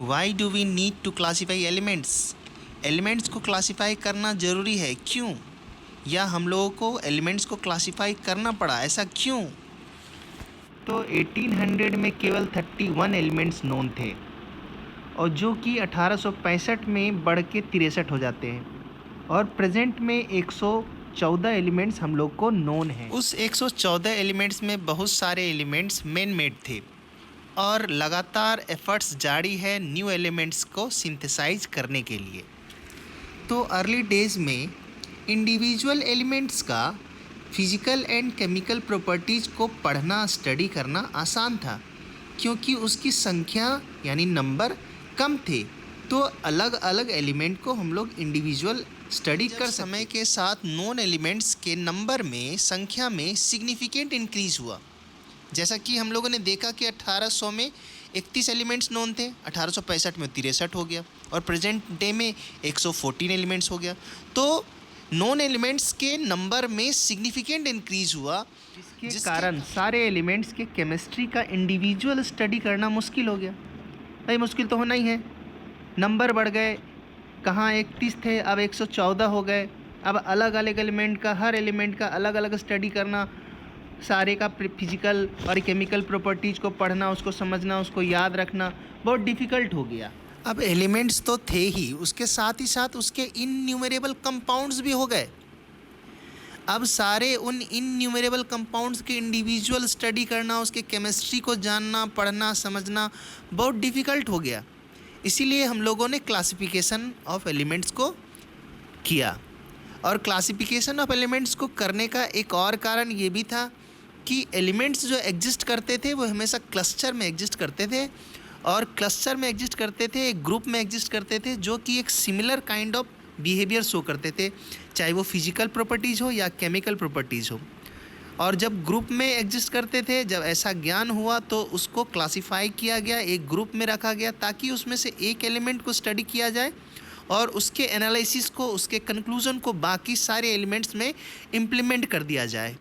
Y do we need to classify elements. Elements को क्लासीफाई करना ज़रूरी है, क्यों? या हम लोगों को एलिमेंट्स को क्लासीफाई करना पड़ा, ऐसा क्यों? तो 1800 में केवल 31 एलिमेंट्स नोन थे और जो कि 1865 में बढ़ के 63 हो जाते हैं और प्रेजेंट में 114 एलिमेंट्स हम लोग को नोन हैं। उस 114 एलिमेंट्स में बहुत सारे एलिमेंट्स मैन मेड थे और लगातार एफर्ट्स जारी है न्यू एलिमेंट्स को सिंथेसाइज करने के लिए। तो अर्ली डेज में इंडिविजुअल एलिमेंट्स का फिजिकल एंड केमिकल प्रॉपर्टीज़ को पढ़ना स्टडी करना आसान था, क्योंकि उसकी संख्या यानी नंबर कम थे। तो अलग अलग एलिमेंट को हम लोग इंडिविजुअल स्टडी कर समय के साथ नॉन एलिमेंट्स के नंबर में संख्या में सिग्निफिकेंट इंक्रीज हुआ। जैसा कि हम लोगों ने देखा कि 1800 में 31 एलिमेंट्स नोन थे, 1865 में 63 हो गया और प्रेजेंट डे में 114 एलिमेंट्स हो गया। तो नॉन एलिमेंट्स के नंबर में सिग्निफिकेंट इंक्रीज हुआ, जिसके कारण सारे एलिमेंट्स के केमिस्ट्री का इंडिविजुअल स्टडी करना मुश्किल हो गया। भाई मुश्किल तो होना ही है, नंबर बढ़ गए, कहाँ 31 थे अब 114 हो गए। अब अलग अलग एलिमेंट का, हर एलिमेंट का अलग अलग स्टडी करना, सारे का फिजिकल और केमिकल प्रॉपर्टीज़ को पढ़ना, उसको समझना, उसको याद रखना बहुत डिफ़िकल्ट हो गया। अब एलिमेंट्स तो थे ही, उसके साथ ही साथ उसके इनन्यूमरेबल कंपाउंड्स भी हो गए। अब सारे उन इनन्यूमरेबल कंपाउंड्स के इंडिविजुअल स्टडी करना, उसके केमिस्ट्री को जानना, पढ़ना, समझना बहुत डिफ़िकल्ट हो गया। इसीलिए हम लोगों ने क्लासिफिकेशन ऑफ एलिमेंट्स को किया। और क्लासिफिकेशन ऑफ एलिमेंट्स को करने का एक और कारण ये भी था कि एलिमेंट्स जो एग्जिस्ट करते थे वो हमेशा क्लस्टर में एग्जिस्ट करते थे और क्लस्टर में एग्जिस्ट करते थे, एक ग्रुप में एग्जिस्ट करते थे, जो कि एक similar kind of behaviour show करते थे, चाहे वो फिजिकल प्रॉपर्टीज़ हो या केमिकल प्रॉपर्टीज़ हो। और जब ग्रुप में एग्जिस्ट करते थे, जब ऐसा ज्ञान हुआ तो उसको क्लासीफाई किया गया, एक ग्रुप में रखा गया, ताकि उसमें से एक एलिमेंट को स्टडी किया जाए और उसके एनालिसिस को, उसके कंक्लूज़न को बाकी सारे एलिमेंट्स में इम्प्लीमेंट कर दिया जाए।